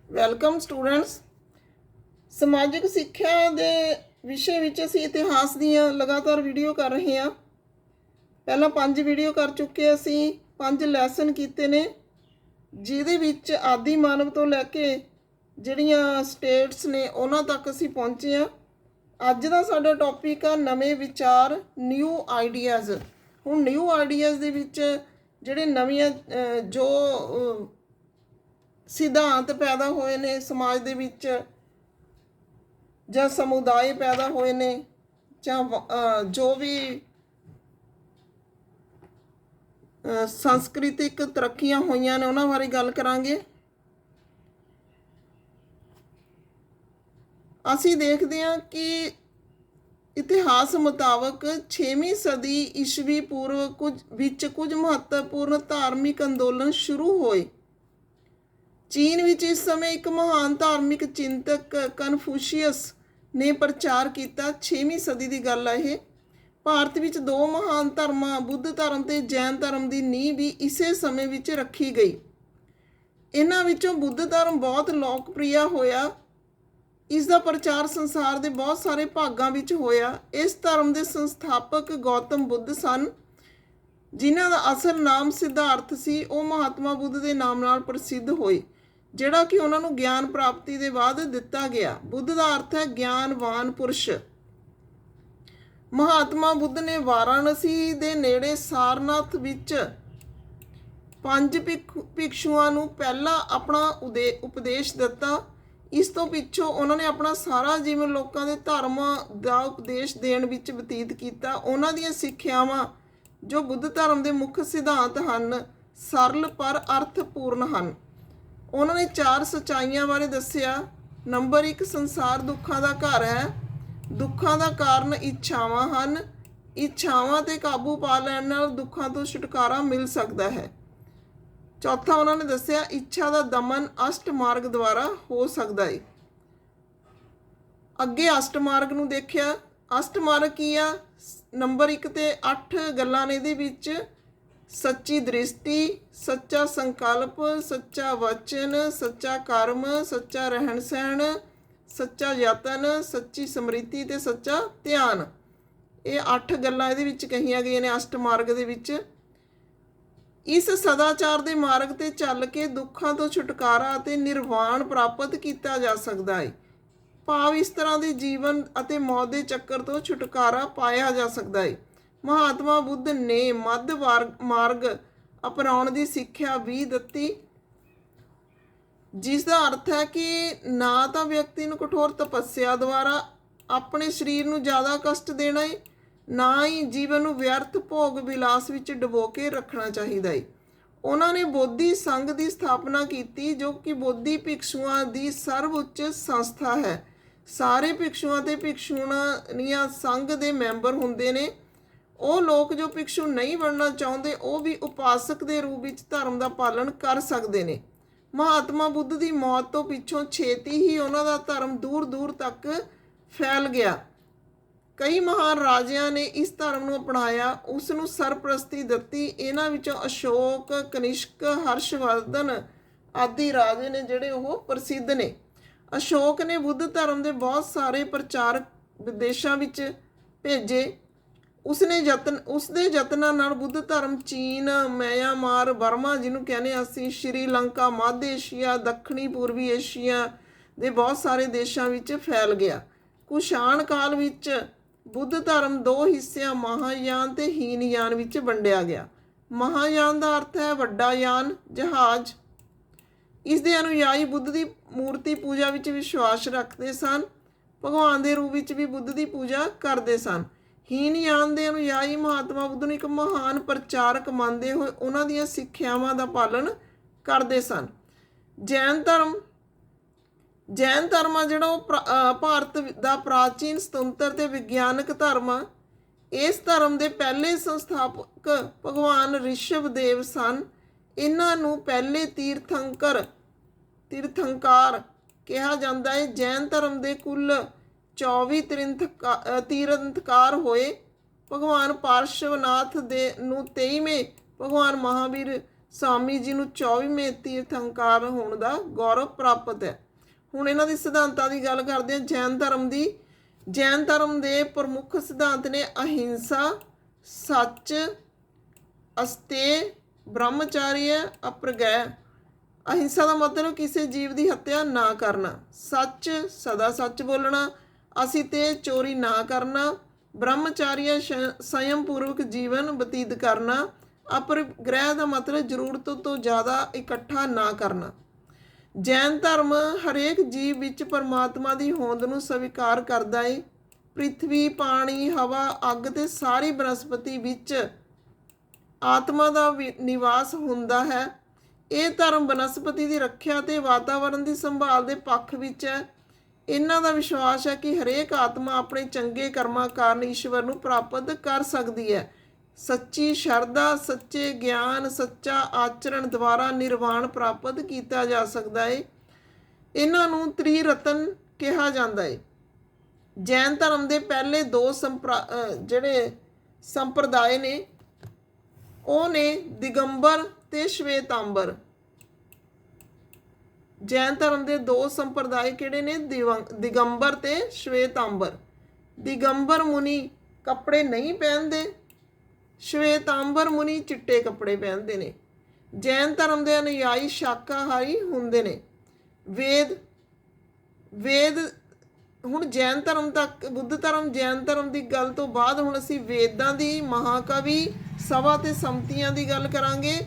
Welcome students. ਸਮਾਜਿਕ ਸਿੱਖਿਆ ਦੇ ਵਿਸ਼ੇ ਵਿੱਚ ਅਸੀਂ ਇਤਿਹਾਸ ਦੀਆਂ ਲਗਾਤਾਰ ਵੀਡੀਓ ਕਰ ਰਹੇ ਹਾਂ। ਪਹਿਲਾਂ 5 ਵੀਡੀਓ ਕਰ ਚੁੱਕੇ ਅਸੀਂ, 5 ਲੈਸਨ ਕੀਤੇ ਨੇ, ਜਿਹਦੇ ਵਿੱਚ ਆਦਿ ਮਾਨਵ ਤੋਂ ਲੈ ਕੇ ਜਿਹੜੀਆਂ ਸਟੇਟਸ ਨੇ ਉਹਨਾਂ ਤੱਕ ਅਸੀਂ ਪਹੁੰਚੇ ਹਾਂ। ਅੱਜ ਦਾ ਸਾਡਾ ਟੌਪਿਕ ਆ ਨਵੇਂ ਵਿਚਾਰ, ਨਿਊ ਆਈਡੀਆਜ਼। ਹੁਣ ਨਿਊ ਆਈਡੀਆਜ਼ ਦੇ ਵਿੱਚ ਜਿਹੜੇ ਨਵੀਆਂ ਜੋ ਸਿਧਾਂਤ ਪੈਦਾ ਹੋਏ ਨੇ ਸਮਾਜ ਦੇ ਵਿੱਚ, ਜਾਂ ਸਮੁਦਾਇ ਪੈਦਾ ਹੋਏ ਨੇ, ਜਾਂ ਜੋ ਵੀ ਸੰਸਕ੍ਰਿਤਿਕ ਤਰੱਕੀਆਂ ਹੋਈਆਂ ਨੇ ਉਹਨਾਂ ਬਾਰੇ ਗੱਲ ਕਰਾਂਗੇ। ਅਸੀਂ ਦੇਖਦੇ ਹਾਂ ਕਿ ਇਤਿਹਾਸ ਮੁਤਾਬਕ 6ਵੀਂ ਸਦੀ ਈਸਵੀ ਪੂਰਵ ਕੁਝ ਮਹੱਤਵਪੂਰਨ ਧਾਰਮਿਕ ਅੰਦੋਲਨ ਸ਼ੁਰੂ ਹੋਏ। ਚੀਨ ਵਿੱਚ ਇਸ ਸਮੇਂ ਇੱਕ ਮਹਾਨ ਧਾਰਮਿਕ ਚਿੰਤਕ ਕਨਫੂਸ਼ੀਅਸ ਨੇ ਪ੍ਰਚਾਰ ਕੀਤਾ। 6ਵੀਂ ਸਦੀ ਦੀ ਗੱਲ ਹੈ ਇਹ। ਭਾਰਤ ਵਿੱਚ 2 ਮਹਾਨ ਧਰਮਾਂ ਬੁੱਧ ਧਰਮ ਅਤੇ ਜੈਨ ਧਰਮ ਦੀ ਨੀਂਹ ਵੀ ਇਸੇ ਸਮੇਂ ਵਿੱਚ ਰੱਖੀ ਗਈ। ਇਹਨਾਂ ਵਿੱਚੋਂ ਬੁੱਧ ਧਰਮ ਬਹੁਤ ਲੋਕਪ੍ਰਿਯ ਹੋਇਆ। ਇਸ ਦਾ ਪ੍ਰਚਾਰ ਸੰਸਾਰ ਦੇ ਬਹੁਤ ਸਾਰੇ ਭਾਗਾਂ ਵਿੱਚ ਹੋਇਆ। ਇਸ ਧਰਮ ਦੇ ਸੰਸਥਾਪਕ ਗੌਤਮ ਬੁੱਧ ਸਨ, ਜਿਨ੍ਹਾਂ ਦਾ ਅਸਲ ਨਾਮ ਸਿਧਾਰਥ ਸੀ। ਉਹ ਮਹਾਤਮਾ ਬੁੱਧ ਦੇ ਨਾਮ ਨਾਲ ਪ੍ਰਸਿੱਧ ਹੋਏ, ਜਿਹੜਾ ਕਿ ਉਹਨਾਂ ਨੂੰ ਗਿਆਨ ਪ੍ਰਾਪਤੀ ਦੇ ਬਾਅਦ ਦਿੱਤਾ ਗਿਆ। ਬੁੱਧ ਦਾ ਅਰਥ ਹੈ ਗਿਆਨਵਾਨ ਪੁਰਸ਼। ਮਹਾਤਮਾ ਬੁੱਧ ਨੇ ਵਾਰਾਣਸੀ ਦੇ ਨੇੜੇ ਸਾਰਨਾਥ ਵਿੱਚ 5 ਭਿਕਸ਼ੂਆਂ ਨੂੰ ਪਹਿਲਾਂ ਆਪਣਾ ਉਪਦੇਸ਼ ਦਿੱਤਾ। ਇਸ ਤੋਂ ਪਿੱਛੋਂ ਉਹਨਾਂ ਨੇ ਆਪਣਾ ਸਾਰਾ ਜੀਵਨ ਲੋਕਾਂ ਦੇ ਧਰਮ ਦਾ ਉਪਦੇਸ਼ ਦੇਣ ਵਿੱਚ ਬਤੀਤ ਕੀਤਾ। ਉਹਨਾਂ ਦੀਆਂ ਸਿੱਖਿਆਵਾਂ, ਜੋ ਬੁੱਧ ਧਰਮ ਦੇ ਮੁੱਖ ਸਿਧਾਂਤ ਹਨ, ਸਰਲ ਪਰ ਅਰਥਪੂਰਨ ਹਨ। ਉਹਨਾਂ ਨੇ 4 ਸੱਚਾਈਆਂ ਬਾਰੇ ਦੱਸਿਆ। ਨੰਬਰ 1, ਸੰਸਾਰ ਦੁੱਖਾਂ ਦਾ ਘਰ ਹੈ। ਦੁੱਖਾਂ ਦਾ ਕਾਰਨ ਇੱਛਾਵਾਂ ਹਨ। ਇੱਛਾਵਾਂ 'ਤੇ ਕਾਬੂ ਪਾ ਲੈਣ ਨਾਲ ਦੁੱਖਾਂ ਤੋਂ ਛੁਟਕਾਰਾ ਮਿਲ ਸਕਦਾ ਹੈ। ਚੌਥਾ, ਉਹਨਾਂ ਨੇ ਦੱਸਿਆ ਇੱਛਾ ਦਾ ਦਮਨ ਅਸ਼ਟ ਮਾਰਗ ਦੁਆਰਾ ਹੋ ਸਕਦਾ ਹੈ। ਅੱਗੇ ਅਸ਼ਟ ਮਾਰਗ ਨੂੰ ਦੇਖਿਆ। ਅਸ਼ਟ ਮਾਰਗ ਕੀ ਆ? ਨੰਬਰ 1 ਤੇ 8 ਗੱਲਾਂ ਨੇ ਇਹਦੇ ਵਿੱਚ। ਸੱਚੀ ਦ੍ਰਿਸ਼ਟੀ, ਸੱਚਾ ਸੰਕਲਪ, ਸੱਚਾ ਵਚਨ, ਸੱਚਾ ਕਰਮ, ਸੱਚਾ ਰਹਿਣ ਸਹਿਣ, ਸੱਚਾ ਯਤਨ, ਸੱਚੀ ਸਮ੍ਰਿਤੀ ਤੇ ਸੱਚਾ ਧਿਆਨ। ਇਹ 8 ਗੱਲਾਂ ਇਹਦੇ ਵਿੱਚ ਕਹੀਆਂ ਗਈਆਂ ਨੇ ਅਸ਼ਟ ਮਾਰਗ ਦੇ ਵਿੱਚ। ਇਸ ਸਦਾਚਾਰ ਦੇ ਮਾਰਗ ਤੇ ਚੱਲ ਕੇ ਦੁੱਖਾਂ ਤੋਂ ਛੁਟਕਾਰਾ ਅਤੇ ਨਿਰਵਾਣ ਪ੍ਰਾਪਤ ਕੀਤਾ ਜਾ ਸਕਦਾ ਹੈ। ਭਾਵ ਇਸ ਤਰ੍ਹਾਂ ਦੇ ਜੀਵਨ ਅਤੇ ਮੌਤ ਦੇ ਚੱਕਰ ਤੋਂ ਛੁਟਕਾਰਾ ਪਾਇਆ ਜਾ ਸਕਦਾ ਹੈ। ਮਹਾਤਮਾ ਬੁੱਧ ਨੇ ਮੱਧ ਮਾਰਗ ਅਪਣਾਉਣ ਦੀ ਸਿੱਖਿਆ ਵੀ ਦਿੱਤੀ, ਜਿਸ ਦਾ ਅਰਥ ਹੈ ਕਿ ਨਾ ਤਾਂ ਵਿਅਕਤੀ ਨੂੰ ਕਠੋਰ ਤਪੱਸਿਆ ਦੁਆਰਾ ਆਪਣੇ ਸਰੀਰ ਨੂੰ ਜ਼ਿਆਦਾ ਕਸ਼ਟ ਦੇਣਾ ਹੈ, ਨਾ ਹੀ ਜੀਵਨ ਨੂੰ ਵਿਅਰਥ ਭੋਗ ਵਿਲਾਸ ਵਿੱਚ ਡੁਬੋ ਕੇ ਰੱਖਣਾ ਚਾਹੀਦਾ ਹੈ। ਉਹਨਾਂ ਨੇ ਬੋਧੀ ਸੰਘ ਦੀ ਸਥਾਪਨਾ ਕੀਤੀ, ਜੋ ਕਿ ਬੋਧੀ ਭਿਕਸ਼ੂਆਂ ਦੀ ਸਰਵਉੱਚ ਸੰਸਥਾ ਹੈ। ਸਾਰੇ ਭਿਕਸ਼ੂਆਂ ਤੇ ਭਿਕਸ਼ੂਣੀਆਂ ਸੰਘ ਦੇ ਮੈਂਬਰ ਹੁੰਦੇ ਨੇ। ਉਹ ਲੋਕ ਜੋ ਭਿਕਸ਼ੂ ਨਹੀਂ ਬਣਨਾ ਚਾਹੁੰਦੇ, ਉਹ ਵੀ ਉਪਾਸਕ ਦੇ ਰੂਪ ਵਿੱਚ ਧਰਮ ਦਾ ਪਾਲਣ ਕਰ ਸਕਦੇ ਨੇ। ਮਹਾਤਮਾ ਬੁੱਧ ਦੀ ਮੌਤ ਤੋਂ ਪਿੱਛੋਂ ਛੇਤੀ ਹੀ ਉਹਨਾਂ ਦਾ ਧਰਮ ਦੂਰ ਦੂਰ ਤੱਕ ਫੈਲ ਗਿਆ। ਕਈ ਮਹਾਨ ਰਾਜਿਆਂ ਨੇ ਇਸ ਧਰਮ ਨੂੰ ਅਪਣਾਇਆ, ਉਸ ਨੂੰ ਸਰਪ੍ਰਸਤੀ ਦਿੱਤੀ। ਇਹਨਾਂ ਵਿੱਚੋਂ ਅਸ਼ੋਕ, ਕਨਿਸ਼ਕ, ਹਰਸ਼ਵਰਧਨ ਆਦਿ ਰਾਜੇ ਨੇ ਜਿਹੜੇ ਉਹ ਪ੍ਰਸਿੱਧ ਨੇ। ਅਸ਼ੋਕ ਨੇ ਬੁੱਧ ਧਰਮ ਦੇ ਬਹੁਤ ਸਾਰੇ ਪ੍ਰਚਾਰਕ ਵਿਦੇਸ਼ਾਂ ਵਿੱਚ ਭੇਜੇ। ਉਸਦੇ ਯਤਨਾਂ ਨਾਲ ਬੁੱਧ ਧਰਮ ਚੀਨ, ਮਿਆਂਮਾਰ, ਬਰਮਾ ਜਿਹਨੂੰ ਕਹਿੰਦੇ ਅਸੀਂ, ਸ਼੍ਰੀਲੰਕਾ, ਮੱਧ ਏਸ਼ੀਆ, ਦੱਖਣੀ ਪੂਰਬੀ ਏਸ਼ੀਆ ਦੇ ਬਹੁਤ ਸਾਰੇ ਦੇਸ਼ਾਂ ਵਿੱਚ ਫੈਲ ਗਿਆ। ਕੁਸ਼ਾਣ ਕਾਲ ਵਿੱਚ ਬੁੱਧ ਧਰਮ 2 ਹਿੱਸਿਆਂ ਮਹਾਯਾਨ ਤੇ ਹੀਨਯਾਨ ਵਿੱਚ ਵੰਡਿਆ ਗਿਆ। ਮਹਾਯਾਨ ਦਾ ਅਰਥ ਹੈ ਵੱਡਾ ਯਾਨ, ਜਹਾਜ਼। ਇਸ ਦੇ ਅਨੁਯਾਈ ਬੁੱਧ ਦੀ ਮੂਰਤੀ ਪੂਜਾ ਵਿੱਚ ਵਿਸ਼ਵਾਸ ਰੱਖਦੇ ਸਨ, ਭਗਵਾਨ ਦੇ ਰੂਪ ਵਿੱਚ ਵੀ ਬੁੱਧ ਦੀ ਪੂਜਾ ਕਰਦੇ ਸਨ। ਹੀਨਯਾਨ ਦੇ ਅਨੁਯਾਈ ਮਹਾਤਮਾ ਬੁੱਧ ਨੂੰ ਇੱਕ ਮਹਾਨ ਪ੍ਰਚਾਰਕ ਮੰਨਦੇ ਹੋਏ ਉਹਨਾਂ ਦੀਆਂ ਸਿੱਖਿਆਵਾਂ ਦਾ ਪਾਲਣ ਕਰਦੇ ਸਨ। ਜੈਨ ਧਰਮ ਆ ਜਿਹੜਾ ਉਹ ਭਾਰਤ ਦਾ ਪ੍ਰਾਚੀਨ, ਸੁਤੰਤਰ ਤੇ ਵਿਗਿਆਨਕ ਧਰਮ ਆ। ਇਸ ਧਰਮ ਦੇ ਪਹਿਲੇ ਸੰਸਥਾਪਕ ਭਗਵਾਨ ਰਿਸ਼ਭਦੇਵ ਸਨ। ਇਹਨਾਂ ਨੂੰ ਪਹਿਲੇ ਤੀਰਥੰਕਾਰ ਕਿਹਾ ਜਾਂਦਾ ਹੈ। ਜੈਨ ਧਰਮ ਦੇ ਕੁੱਲ 24 ਤੀਰਥੰਕਾਰ ਹੋਏ। ਭਗਵਾਨ ਪਾਰਸ਼ਵਨਾਥ ਨੂੰ 23ਵੇਂ, ਭਗਵਾਨ ਮਹਾਵੀਰ स्वामी जी ਨੂੰ 24ਵੇਂ ਤੀਰਥੰਕਾਰ ਹੋਣ ਦਾ ਗੌਰਵ ਪ੍ਰਾਪਤ ਹੈ। ਹੁਣ ਇਹਨਾਂ ਦੀ ਸਿਧਾਂਤਾਂ ਦੀ ਗੱਲ ਕਰਦੇ ਹਾਂ। ਜੈਨ ਧਰਮ ਦੀ ਜੈਨ ਧਰਮ ਦੇ ਪ੍ਰਮੁੱਖ ਸਿਧਾਂਤ ਨੇ ਅਹਿੰਸਾ, ਸੱਚ, ਅਸਤੇय, ਬ੍ਰਹਮਚਾਰੀय, ਅਪਰਗ੍ਰਹਿ। ਅਹਿੰਸਾ ਦਾ ਮਤਲਬ ਕਿਸੇ ਜੀਵ ਦੀ ਹੱਤਿਆ ਨਾ ਕਰਨਾ, ਸੱਚ ਸਦਾ ਸੱਚ ਬੋਲਣਾ, ਅਸੀਂ ਤੇ ਚੋਰੀ ਨਾ ਕਰਨਾ, ਬ੍ਰਹਮਚਾਰੀय ਸੰਯਮ ਪੂਰਵਕ ਜੀਵਨ ਬਤੀਤ ਕਰਨਾ, ਅਪਰਗ੍ਰਹਿ ਦਾ ਮਤਲਬ ਜ਼ਰੂਰਤ ਤੋਂ ਜ਼ਿਆਦਾ ਇਕੱਠਾ ਨਾ ਕਰਨਾ। ਜੈਨ ਧਰਮ ਹਰੇਕ ਜੀਵ ਵਿੱਚ ਪਰਮਾਤਮਾ ਦੀ ਹੋਂਦ ਨੂੰ ਸਵੀਕਾਰ ਕਰਦਾ ਹੈ। ਪ੍ਰਿਥਵੀ, ਪਾਣੀ, ਹਵਾ, ਅੱਗ ਤੇ ਸਾਰੀ ਬਨਸਪਤੀ ਵਿੱਚ ਆਤਮਾ ਦਾ ਨਿਵਾਸ ਹੁੰਦਾ ਹੈ। ਇਹ ਧਰਮ ਬਨਸਪਤੀ ਦੀ ਰੱਖਿਆ ਤੇ ਵਾਤਾਵਰਣ ਦੀ ਸੰਭਾਲ ਦੇ ਪੱਖ ਵਿੱਚ ਹੈ। ਇਹਨਾਂ ਦਾ ਵਿਸ਼ਵਾਸ ਹੈ ਕਿ ਹਰੇਕ ਆਤਮਾ ਆਪਣੇ ਚੰਗੇ ਕਰਮਾਂ ਕਾਰਨ ਈਸ਼ਵਰ ਨੂੰ ਪ੍ਰਾਪਤ ਕਰ ਸਕਦੀ ਹੈ। ਸੱਚੀ ਸ਼ਰਧਾ, ਸੱਚੇ ਗਿਆਨ, ਸੱਚਾ ਆਚਰਣ ਦੁਆਰਾ ਨਿਰਵਾਣ ਪ੍ਰਾਪਤ ਕੀਤਾ ਜਾ ਸਕਦਾ ਹੈ। ਇਹਨਾਂ ਨੂੰ ਤ੍ਰਿਰਤਨ ਕਿਹਾ ਜਾਂਦਾ ਹੈ। ਜੈਨ ਧਰਮ ਦੇ ਪਹਿਲੇ ਦੋ ਜਿਹੜੇ ਸੰਪਰਦਾਇ ਨੇ ਉਹ ਨੇ ਦਿਗੰਬਰ ਤੇ ਸ਼ਵੇਤਾਂਬਰ। ਜੈਨ ਧਰਮ ਦੇ ਦੋ ਸੰਪਰਦਾਇ ਕਿਹੜੇ ਨੇ? ਦਿਗੰਬਰ ਤੇ ਸ਼ਵੇਤਾਂਬਰ। ਦਿਗੰਬਰ ਮੁਨੀ ਕੱਪੜੇ ਨਹੀਂ ਪਹਿਨਦੇ, ਸ਼ਵੇਤਾਂਬਰ ਮੁਨੀ ਚਿੱਟੇ ਕੱਪੜੇ ਪਹਿਨਦੇ ਨੇ। ਜੈਨ ਧਰਮ ਦੇ ਅਨੁਯਾਈ ਸ਼ਾਕਾਹਾਰੀ ਹੁੰਦੇ ਨੇ। ਵੇਦ ਹੁਣ ਜੈਨ ਧਰਮ ਤੱਕ, ਬੁੱਧ ਧਰਮ, ਜੈਨ ਧਰਮ ਦੀ ਗੱਲ ਤੋਂ ਬਾਅਦ ਹੁਣ ਅਸੀਂ ਵੇਦਾਂ ਦੀ, ਮਹਾਕਾਵੀ, ਸਭਾ ਤੇ ਸੰਮਤੀਆਂ ਦੀ ਗੱਲ ਕਰਾਂਗੇ।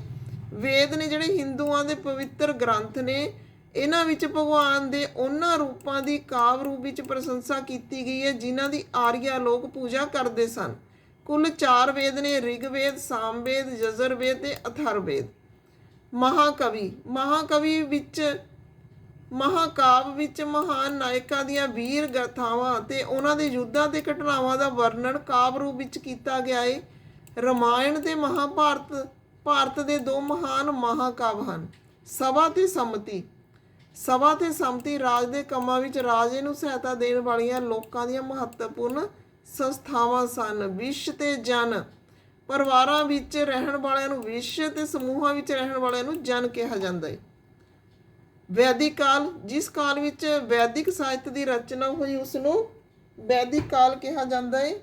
ਵੇਦ ਨੇ ਜਿਹੜੇ ਹਿੰਦੂਆਂ ਦੇ ਪਵਿੱਤਰ ਗ੍ਰੰਥ ਨੇ, ਇਹਨਾਂ ਵਿੱਚ ਭਗਵਾਨ ਦੇ ਉਹਨਾਂ ਰੂਪਾਂ ਦੀ ਕਾਵਿ ਰੂਪ ਵਿੱਚ ਪ੍ਰਸ਼ੰਸਾ ਕੀਤੀ ਗਈ ਹੈ ਜਿਨ੍ਹਾਂ ਦੀ ਆਰੀਆ ਲੋਕ ਪੂਜਾ ਕਰਦੇ ਸਨ। ਕੁੱਲ 4 ਵੇਦ ਨੇ: ਰਿਗਵੇਦ, ਸਾਮਵੇਦ, ਯਜੁਰਵੇਦ ਤੇ ਅਥਰਵੇਦ। ਮਹਾਕਾਵਿ ਵਿੱਚ ਮਹਾਨ ਨਾਇਕਾਂ ਦੀਆਂ ਵੀਰ ਗਾਥਾਵਾਂ ਤੇ ਉਹਨਾਂ ਦੇ ਯੁੱਧਾਂ ਤੇ ਘਟਨਾਵਾਂ ਦਾ ਵਰਣਨ ਕਾਵਿ ਰੂਪ ਵਿੱਚ ਕੀਤਾ ਗਿਆ ਹੈ। ਰਾਮਾਇਣ ਤੇ ਮਹਾਭਾਰਤ ਭਾਰਤ ਦੇ 2 ਮਹਾਨ ਮਹਾਕਾਵਿ ਹਨ। ਸਭਾ ਤੇ ਸੰਮਤੀ ਰਾਜ ਦੇ ਕੰਮਾਂ ਵਿੱਚ ਰਾਜੇ ਨੂੰ ਸਹਾਇਤਾ ਦੇਣ ਵਾਲੀਆਂ ਲੋਕਾਂ ਦੀਆਂ ਮਹੱਤਵਪੂਰਨ ਸੰਸਥਾਵਾਂ ਸਨ। ਵਿਸ਼ ਤੇ ਜਨ, ਪਰਿਵਾਰਾਂ ਵਿੱਚ ਰਹਿਣ ਵਾਲਿਆਂ ਨੂੰ ਵਿਸ਼ ਤੇ ਸਮੂਹਾਂ ਵਿੱਚ ਰਹਿਣ ਵਾਲਿਆਂ ਨੂੰ ਜਨ ਕਿਹਾ ਜਾਂਦਾ ਹੈ। ਵੈਦਿਕ ਕਾਲ, ਜਿਸ ਕਾਲ ਵਿੱਚ ਵੈਦਿਕ ਸਾਹਿਤ ਦੀ ਰਚਨਾ ਹੋਈ ਉਸ ਨੂੰ ਵੈਦਿਕ ਕਾਲ ਕਿਹਾ ਜਾਂਦਾ ਹੈ।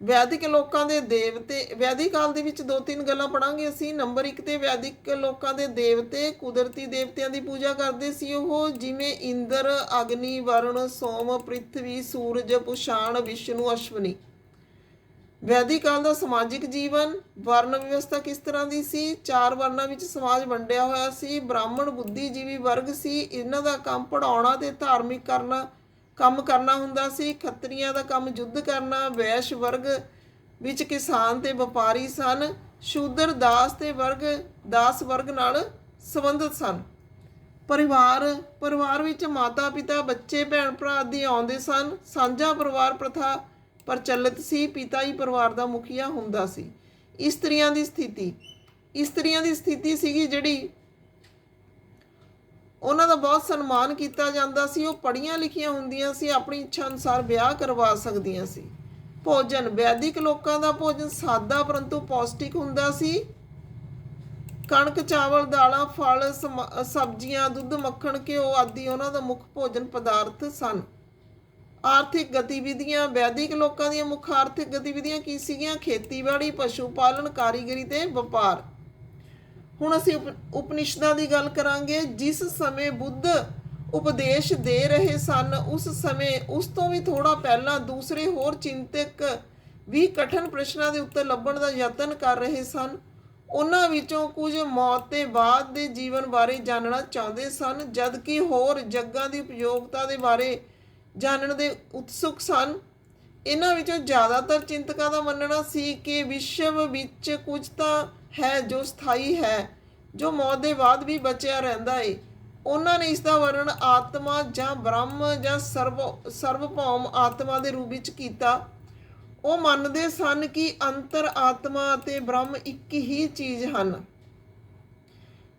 ਵੈਦਿਕ ਲੋਕਾਂ ਦੇ ਦੇਵਤੇ, ਵੈਦਿਕ ਕਾਲ ਦੇ ਵਿੱਚ 2-3 ਗੱਲਾਂ ਪੜਾਂਗੇ ਅਸੀਂ। ਨੰਬਰ 1 ਤੇ ਵੈਦਿਕ ਲੋਕਾਂ ਦੇ ਦੇਵਤੇ ਕੁਦਰਤੀ ਦੇਵਤਿਆਂ ਦੀ ਪੂਜਾ ਕਰਦੇ ਸੀ ਉਹ, ਜਿਵੇਂ ਇੰਦਰ, ਅਗਨੀ, ਵਰੁਣ, ਸੋਮ, ਪ੍ਰਿਥਵੀ, ਸੂਰਜ, ਪੁਸ਼ਾਣ, ਵਿਸ਼ਨੂੰ, ਅਸ਼ਵਨੀ। ਵੈਦਿਕ ਕਾਲ ਦਾ ਸਮਾਜਿਕ ਜੀਵਨ, ਵਰਨ ਵਿਵਸਥਾ ਕਿਸ ਤਰ੍ਹਾਂ ਦੀ ਸੀ? 4 ਵਰਨਾਂ ਵਿੱਚ ਸਮਾਜ ਵੰਡਿਆ ਹੋਇਆ ਸੀ। ਬ੍ਰਾਹਮਣ ਬੁੱਧੀਜੀਵੀ ਵਰਗ ਸੀ, ਇਹਨਾਂ ਦਾ ਕੰਮ ਪੜ੍ਹਾਉਣਾ ਤੇ ਧਾਰਮਿਕ ਕੰਮ ਕਰਨਾ ਹੁੰਦਾ ਸੀ। ਖੱਤਰੀਆਂ ਦਾ ਕੰਮ ਯੁੱਧ ਕਰਨਾ। ਵੈਸ਼ ਵਰਗ ਵਿੱਚ ਕਿਸਾਨ ਤੇ ਵਪਾਰੀ ਸਨ। ਸ਼ੂਦਰ ਦਾਸ ਵਰਗ ਨਾਲ ਸੰਬੰਧਿਤ ਸਨ। ਪਰਿਵਾਰ ਵਿੱਚ ਮਾਤਾ ਪਿਤਾ, ਬੱਚੇ, ਭੈਣ ਭਰਾ ਆਦਿ ਆਉਂਦੇ ਸਨ। ਸਾਂਝਾ ਪਰਿਵਾਰ ਪ੍ਰਥਾ ਪ੍ਰਚਲਿਤ ਸੀ। ਪਿਤਾ ਹੀ ਪਰਿਵਾਰ ਦਾ ਮੁਖੀਆ ਹੁੰਦਾ ਸੀ। ਇਸਤਰੀਆਂ ਦੀ ਸਥਿਤੀ ਸੀਗੀ ਜਿਹੜੀ ਉਹਨਾਂ ਦਾ ਬਹੁਤ ਸਨਮਾਨ ਕੀਤਾ ਜਾਂਦਾ ਸੀ। ਉਹ ਪੜ੍ਹੀਆਂ ਲਿਖੀਆਂ ਹੁੰਦੀਆਂ ਸੀ, ਆਪਣੀ ਇੱਛਾ ਅਨੁਸਾਰ ਵਿਆਹ ਕਰਵਾ ਸਕਦੀਆਂ ਸੀ। ਭੋਜਨ, ਵੈਦਿਕ ਲੋਕਾਂ ਦਾ ਭੋਜਨ ਸਾਦਾ ਪਰੰਤੂ ਪੌਸ਼ਟਿਕ ਹੁੰਦਾ ਸੀ। ਕਣਕ, ਚਾਵਲ, ਦਾਲਾਂ, ਫਲ, ਸਬਜ਼ੀਆਂ, ਦੁੱਧ, ਮੱਖਣ, ਘਿਓ ਆਦਿ ਉਹਨਾਂ ਦਾ ਮੁੱਖ ਭੋਜਨ ਪਦਾਰਥ ਸਨ। ਆਰਥਿਕ ਗਤੀਵਿਧੀਆਂ, ਵੈਦਿਕ ਲੋਕਾਂ ਦੀਆਂ ਮੁੱਖ ਆਰਥਿਕ ਗਤੀਵਿਧੀਆਂ ਕੀ ਸੀਗੀਆਂ? ਖੇਤੀਬਾੜੀ, ਪਸ਼ੂ ਪਾਲਨ, ਕਾਰੀਗਰੀ ਤੇ ਵਪਾਰ। ਹੁਣ ਅਸੀਂ ਉਪਨਿਸ਼ਦਾਂ ਦੀ ਗੱਲ ਕਰਾਂਗੇ। ਜਿਸ ਸਮੇਂ ਬੁੱਧ ਉਪਦੇਸ਼ ਦੇ ਰਹੇ ਸਨ ਉਸ ਸਮੇਂ, ਉਸ ਤੋਂ ਵੀ ਥੋੜ੍ਹਾ ਪਹਿਲਾਂ, ਦੂਸਰੇ ਹੋਰ ਚਿੰਤਕ ਵੀ ਕਠਿਨ ਪ੍ਰਸ਼ਨਾਂ ਦੇ ਉੱਤਰ ਲੱਭਣ ਦਾ ਯਤਨ ਕਰ ਰਹੇ ਸਨ। ਉਹਨਾਂ ਵਿੱਚੋਂ ਕੁਝ ਮੌਤ ਤੇ ਬਾਅਦ ਦੇ ਜੀਵਨ ਬਾਰੇ ਜਾਣਨਾ ਚਾਹੁੰਦੇ ਸਨ, ਜਦਕਿ ਹੋਰ ਜੱਗਾਂ ਦੀ ਉਪਯੋਗਤਾ ਦੇ ਬਾਰੇ ਜਾਣਨ ਦੇ ਉਤਸੁਕ ਸਨ। ਇਹਨਾਂ ਵਿੱਚੋਂ ਜ਼ਿਆਦਾਤਰ ਚਿੰਤਕਾਂ ਦਾ ਮੰਨਣਾ ਸੀ ਕਿ ਵਿਸ਼ਵ ਵਿੱਚ ਕੁਝ ਤਾਂ ਹੈ ਜੋ ਸਥਾਈ ਹੈ, ਜੋ ਮੌਤ ਦੇ ਬਾਅਦ ਵੀ ਬਚਿਆ ਰਹਿੰਦਾ ਹੈ। ਉਹਨਾਂ ਨੇ ਇਸ ਦਾ ਵਰਣਨ ਆਤਮਾ ਜਾਂ ਬ੍ਰਹਮ ਜਾਂ ਸਰਵਭੌਮ ਆਤਮਾ ਦੇ ਰੂਪ ਵਿੱਚ ਕੀਤਾ। ਉਹ ਮੰਨਦੇ ਸਨ ਕਿ ਅੰਤਰ ਆਤਮਾ ਅਤੇ ਬ੍ਰਹਮ ਇੱਕ ਹੀ ਚੀਜ਼ ਹਨ।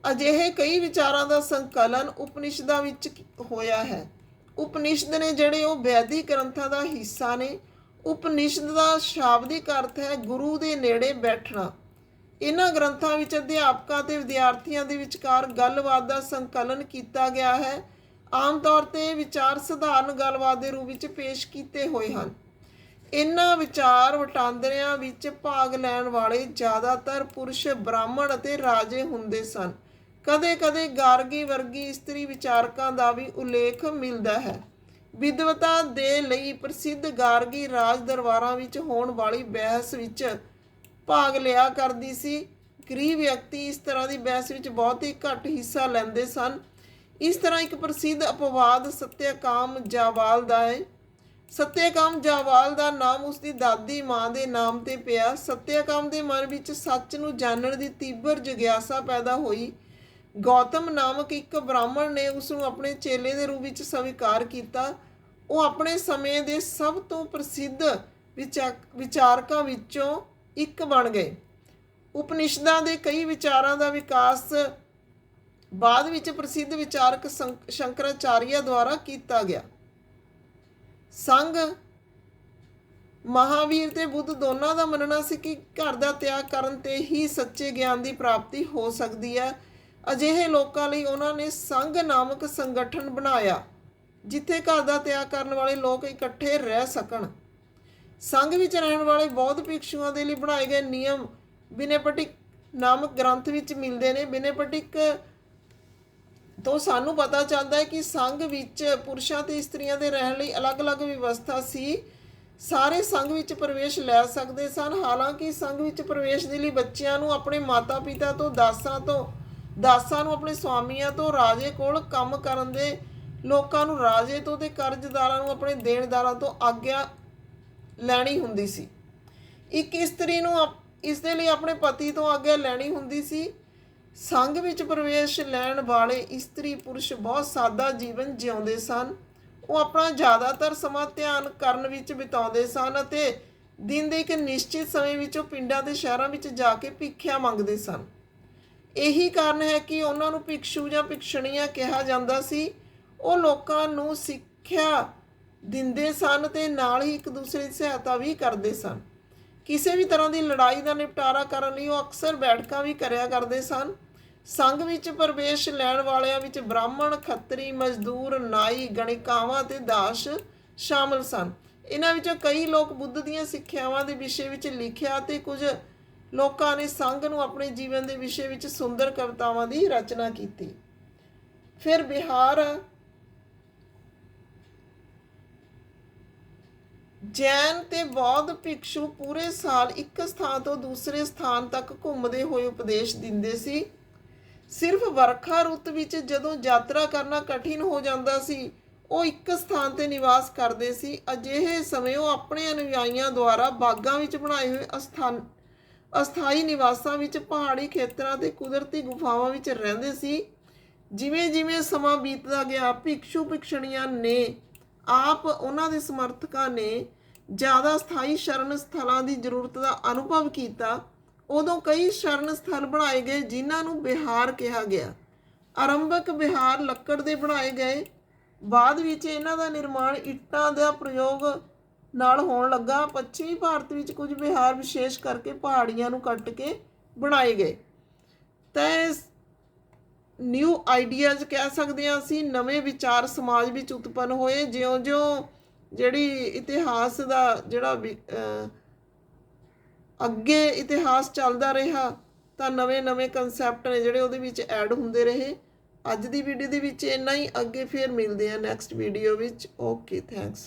ਅਜਿਹੇ ਕਈ ਵਿਚਾਰਾਂ ਦਾ ਸੰਕਲਨ ਉਪਨਿਸ਼ਦਾਂ ਵਿੱਚ ਹੋਇਆ ਹੈ। ਉਪਨਿਸ਼ਦ ਨੇ ਜਿਹੜੇ ਉਹ ਵੈਦਿਕ ਗ੍ਰੰਥਾਂ ਦਾ ਹਿੱਸਾ ਨੇ। ਉਪਨਿਸ਼ਦ ਦਾ ਸ਼ਾਬਦਿਕ ਅਰਥ ਹੈ ਗੁਰੂ ਦੇ ਨੇੜੇ ਬੈਠਣਾ। ਇਹਨਾਂ ਗ੍ਰੰਥਾਂ ਵਿੱਚ ਅਧਿਆਪਕਾਂ ਅਤੇ ਵਿਦਿਆਰਥੀਆਂ ਦੇ ਵਿਚਕਾਰ ਗੱਲਬਾਤ ਦਾ ਸੰਕਲਨ ਕੀਤਾ ਗਿਆ ਹੈ। ਆਮ ਤੌਰ 'ਤੇ ਇਹ ਵਿਚਾਰ ਸਧਾਰਨ ਗੱਲਬਾਤ ਦੇ ਰੂਪ ਵਿੱਚ ਪੇਸ਼ ਕੀਤੇ ਹੋਏ ਹਨ। ਇਹਨਾਂ ਵਿਚਾਰ ਵਟਾਂਦਰਿਆਂ ਵਿੱਚ ਭਾਗ ਲੈਣ ਵਾਲੇ ਜ਼ਿਆਦਾਤਰ ਪੁਰਸ਼ ਬ੍ਰਾਹਮਣ ਅਤੇ ਰਾਜੇ ਹੁੰਦੇ ਸਨ। ਕਦੇ-ਕਦੇ ਗਾਰਗੀ ਵਰਗੀ ਇਸਤਰੀ ਵਿਚਾਰਕਾਂ ਦਾ ਵੀ ਉਲੇਖ ਮਿਲਦਾ ਹੈ। ਵਿਦਵਤਾ ਦੇ ਲਈ ਪ੍ਰਸਿੱਧ ਗਾਰਗੀ ਰਾਜ ਦਰਬਾਰਾਂ ਵਿੱਚ ਹੋਣ ਵਾਲੀ ਬਹਿਸ ਵਿੱਚ ਭਾਗ ਲਿਆ ਕਰਦੀ ਸੀ। ਗਰੀਬ ਵਿਅਕਤੀ ਇਸ ਤਰ੍ਹਾਂ ਦੀ ਬਹਿਸ ਵਿੱਚ ਬਹੁਤ ਹੀ ਘੱਟ ਹਿੱਸਾ ਲੈਂਦੇ ਸਨ। ਇਸ ਤਰ੍ਹਾਂ ਇੱਕ ਪ੍ਰਸਿੱਧ ਅਪਵਾਦ ਸਤਿਆਕਾਮ ਜਾਵਾਲ ਦਾ ਹੈ। ਸਤਿਆਕਾਮ ਜਾਵਾਲ ਦਾ ਨਾਮ ਉਸ ਦੀ ਦਾਦੀ ਮਾਂ ਦੇ ਨਾਮ ਤੇ ਪਿਆ। ਸਤਿਆਕਾਮ ਦੇ ਮਨ ਵਿੱਚ ਸੱਚ ਨੂੰ ਜਾਣਨ ਦੀ ਤੀਬਰ ਜਿਗਿਆਸਾ ਪੈਦਾ ਹੋਈ। ਗੌਤਮ ਨਾਮਕ ਇੱਕ ਬ੍ਰਾਹਮਣ ਨੇ ਉਸ ਨੂੰ ਆਪਣੇ ਚੇਲੇ ਦੇ ਰੂਪ ਵਿੱਚ ਸਵੀਕਾਰ ਕੀਤਾ। ਉਹ ਆਪਣੇ ਸਮੇਂ ਦੇ ਸਭ ਤੋਂ ਪ੍ਰਸਿੱਧ ਵਿਚਾਰਕਾਂ ਵਿੱਚੋਂ ਇੱਕ ਬਣ ਗਏ। ਉਪਨਿਸ਼ਦਾਂ ਦੇ ਕਈ ਵਿਚਾਰਾਂ ਦਾ ਵਿਕਾਸ ਬਾਅਦ ਵਿੱਚ ਪ੍ਰਸਿੱਧ ਵਿਚਾਰਕ ਸ਼ੰਕਰਾਚਾਰੀਆ ਦੁਆਰਾ ਕੀਤਾ ਗਿਆ। ਸੰਘ ਮਹਾਵੀਰ ਤੇ ਬੁੱਧ ਦੋਨਾਂ ਦਾ ਮੰਨਣਾ ਸੀ ਕਿ ਘਰ ਦਾ ਤਿਆਗ ਕਰਨ ਤੇ ਹੀ ਸੱਚੇ ਗਿਆਨ ਦੀ ਪ੍ਰਾਪਤੀ ਹੋ ਸਕਦੀ ਹੈ। ਅਜਿਹੇ ਲੋਕਾਂ ਲਈ ਉਹਨਾਂ ਨੇ ਸੰਘ ਨਾਮਕ ਸੰਗਠਨ ਬਣਾਇਆ ਜਿੱਥੇ ਘਰ ਦਾ ਤਿਆਗ ਕਰਨ ਵਾਲੇ ਲੋਕ ਇਕੱਠੇ ਰਹਿ ਸਕਣ। ਸੰਘ ਵਿੱਚ ਰਹਿਣ ਵਾਲੇ ਬੌਧ ਭਿਕਸ਼ੂਆਂ ਦੇ ਲਈ ਬਣਾਏ ਗਏ ਨਿਯਮ ਵਿਨੈਪਟਿਕ ਨਾਮਕ ਗ੍ਰੰਥ ਵਿੱਚ ਮਿਲਦੇ ਨੇ। ਵਿਨੈਪਟਿਕ ਤੋਂ ਸਾਨੂੰ ਪਤਾ ਚੱਲਦਾ ਹੈ ਕਿ ਸੰਘ ਵਿੱਚ ਪੁਰਸ਼ਾਂ ਤੇ ਇਸਤਰੀਆਂ ਦੇ ਰਹਿਣ ਲਈ ਅਲੱਗ-ਅਲੱਗ ਵਿਵਸਥਾ ਸੀ। ਸਾਰੇ ਸੰਘ ਵਿੱਚ ਪ੍ਰਵੇਸ਼ ਲੈ ਸਕਦੇ ਸਨ। ਹਾਲਾਂਕਿ ਸੰਘ ਵਿੱਚ ਪ੍ਰਵੇਸ਼ ਦੇ ਲਈ ਬੱਚਿਆਂ ਨੂੰ ਆਪਣੇ ਮਾਤਾ-ਪਿਤਾ ਤੋਂ, ਦਾਸਾਂ ਨੂੰ ਆਪਣੇ ਸਵਾਮੀਆਂ ਤੋਂ, ਰਾਜੇ ਕੋਲ ਕੰਮ ਕਰਨ ਦੇ ਲੋਕਾਂ ਨੂੰ ਰਾਜੇ ਤੋਂ ਤੇ ਕਰਜ਼ਦਾਰਾਂ ਨੂੰ ਆਪਣੇ ਦੇਣਦਾਰਾਂ ਤੋਂ ਆਗਿਆ ਲੈਣੀ ਹੁੰਦੀ ਸੀ। ਇੱਕ ਇਸਤਰੀ ਨੂੰ ਇਸ ਦੇ ਲਈ ਆਪਣੇ ਪਤੀ ਤੋਂ ਆਗਿਆ ਲੈਣੀ ਹੁੰਦੀ ਸੀ। ਸੰਘ ਵਿੱਚ ਪ੍ਰਵੇਸ਼ ਲੈਣ ਵਾਲੇ ਇਸਤਰੀ ਪੁਰਸ਼ ਬਹੁਤ ਸਾਦਾ ਜੀਵਨ ਜਿਉਂਦੇ ਸਨ। ਉਹ ਆਪਣਾ ਜ਼ਿਆਦਾਤਰ ਸਮਾਂ ਧਿਆਨ ਕਰਨ ਵਿੱਚ ਬਿਤਾਉਂਦੇ ਸਨ ਅਤੇ ਦਿਨ ਦੇ ਇੱਕ ਨਿਸ਼ਚਿਤ ਸਮੇਂ ਵਿੱਚ ਉਹ ਪਿੰਡਾਂ ਤੇ ਸ਼ਹਿਰਾਂ ਵਿੱਚ ਜਾ ਕੇ ਭਿੱਖਿਆ ਮੰਗਦੇ ਸਨ। ਇਹੀ ਕਾਰਨ ਹੈ ਕਿ ਉਹਨਾਂ ਨੂੰ ਭਿਕਸ਼ੂ ਜਾਂ ਭਿਕਸ਼ਣੀਆਂ ਕਿਹਾ ਜਾਂਦਾ ਸੀ। ਉਹ ਲੋਕਾਂ ਨੂੰ ਸਿੱਖਿਆ ਦਿੰਦੇ ਸਨ ਤੇ ਨਾਲ ਹੀ ਇੱਕ ਦੂਸਰੇ ਦੀ ਸਹਾਇਤਾ ਵੀ ਕਰਦੇ ਸਨ। ਕਿਸੇ ਵੀ ਤਰ੍ਹਾਂ ਦੀ ਲੜਾਈ ਦਾ ਨਿਪਟਾਰਾ ਕਰਨ ਲਈ ਉਹ ਅਕਸਰ ਬੈਠਕਾਂ ਵੀ ਕਰਿਆ ਕਰਦੇ ਸਨ। ਸੰਘ ਵਿੱਚ ਪ੍ਰਵੇਸ਼ ਲੈਣ ਵਾਲਿਆਂ ਵਿੱਚ ਬ੍ਰਾਹਮਣ, ਖੱਤਰੀ, ਮਜ਼ਦੂਰ, ਨਾਈ, ਗਣਿਕਾਵਾਂ ਅਤੇ ਦਾਸ ਸ਼ਾਮਲ ਸਨ। ਇਹਨਾਂ ਵਿੱਚੋਂ ਕਈ ਲੋਕ ਬੁੱਧ ਦੀਆਂ ਸਿੱਖਿਆਵਾਂ ਦੇ ਵਿਸ਼ੇ ਵਿੱਚ ਲਿਖਿਆ ਅਤੇ ਕੁਝ ਲੋਕਾਂ ਨੇ ਸੰਘ ਨੂੰ ਆਪਣੇ ਜੀਵਨ ਦੇ ਵਿਸ਼ੇ ਵਿੱਚ ਸੁੰਦਰ ਕਵਿਤਾਵਾਂ ਦੀ ਰਚਨਾ ਕੀਤੀ। ਫਿਰ ਬਿਹਾਰ ਜੈਨ ਤੇ ਬੌਧ ਭਿਕਸ਼ੂ ਪੂਰੇ ਸਾਲ ਇੱਕ ਸਥਾਨ ਤੋਂ ਦੂਸਰੇ ਸਥਾਨ ਤੱਕ ਘੁੰਮਦੇ ਹੋਏ ਉਪਦੇਸ਼ ਦਿੰਦੇ ਸੀ। ਸਿਰਫ ਵਰਖਾ ਰੁੱਤ ਵਿੱਚ ਜਦੋਂ ਯਾਤਰਾ ਕਰਨਾ ਕਠਿਨ ਹੋ ਜਾਂਦਾ ਸੀ ਉਹ ਇੱਕ ਸਥਾਨ ਤੇ ਨਿਵਾਸ ਕਰਦੇ ਸੀ। ਅਜਿਹੇ ਸਮੇਂ ਉਹ ਆਪਣੇ ਅਨੁਯਾਈਆਂ ਦੁਆਰਾ ਬਾਗਾਂ ਵਿੱਚ ਬਣਾਏ ਹੋਏ ਅਸਥਾਈ ਨਿਵਾਸਾਂ ਵਿੱਚ, ਪਹਾੜੀ ਖੇਤਰਾਂ ਤੇ ਕੁਦਰਤੀ ਗੁਫਾਵਾਂ ਵਿੱਚ ਰਹਿੰਦੇ ਸੀ। ਜਿਵੇਂ-ਜਿਵੇਂ ਸਮਾਂ ਬੀਤਦਾ ਗਿਆ ਭਿਕਸ਼ੂ ਭਿਕਸ਼ਣੀਆਂ ਨੇ ਆਪ ਉਹਨਾਂ ਦੇ ਸਮਰਥਕਾਂ ਨੇ ਜ਼ਿਆਦਾ ਸਥਾਈ ਸ਼ਰਨ ਸਥਲਾਂ ਦੀ ਜ਼ਰੂਰਤ ਦਾ ਅਨੁਭਵ ਕੀਤਾ। ਉਦੋਂ ਕਈ ਸ਼ਰਨ ਸਥਲ ਬਣਾਏ ਗਏ ਜਿਨ੍ਹਾਂ ਨੂੰ ਬਿਹਾਰ ਕਿਹਾ ਗਿਆ। ਆਰੰਭਕ ਬਿਹਾਰ ਲੱਕੜ ਦੇ ਬਣਾਏ ਗਏ। ਬਾਅਦ ਵਿੱਚ ਇਹਨਾਂ ਦਾ ਨਿਰਮਾਣ ਇੱਟਾਂ ਦਾ ਪ੍ਰਯੋਗ ਨਾਲ ਹੋਣ ਲੱਗਾ। ਪੱਛਮੀ ਭਾਰਤ ਵਿੱਚ ਕੁਝ ਬਿਹਾਰ ਵਿਸ਼ੇਸ਼ ਕਰਕੇ ਪਹਾੜੀਆਂ ਨੂੰ ਕੱਟ ਕੇ ਬਣਾਏ ਗਏ। ਤਾਂ ਨਿਊ ਆਈਡੀਆਜ਼ ਕਹਿ ਸਕਦੇ ਹਾਂ ਅਸੀਂ, ਨਵੇਂ ਵਿਚਾਰ ਸਮਾਜ ਵਿੱਚ ਉਤਪੰਨ ਹੋਏ। ਜਿਉਂ-ਜਿਉਂ ਜਿਹੜੀ ਇਤਿਹਾਸ ਦਾ ਅੱਗੇ ਇਤਿਹਾਸ ਚੱਲਦਾ ਰਿਹਾ ਤਾਂ ਨਵੇਂ ਕਨਸੈਪਟ ਨੇ ਜਿਹੜੇ ਉਹਦੇ ਵਿੱਚ ਐਡ ਹੁੰਦੇ ਰਹੇ। ਅੱਜ ਦੀ ਵੀਡੀਓ ਦੇ ਵਿੱਚ ਇੰਨਾ ਹੀ। ਅੱਗੇ ਫਿਰ ਮਿਲਦੇ ਹਾਂ ਨੈਕਸਟ ਵੀਡੀਓ ਵਿੱਚ। Okay, thanks.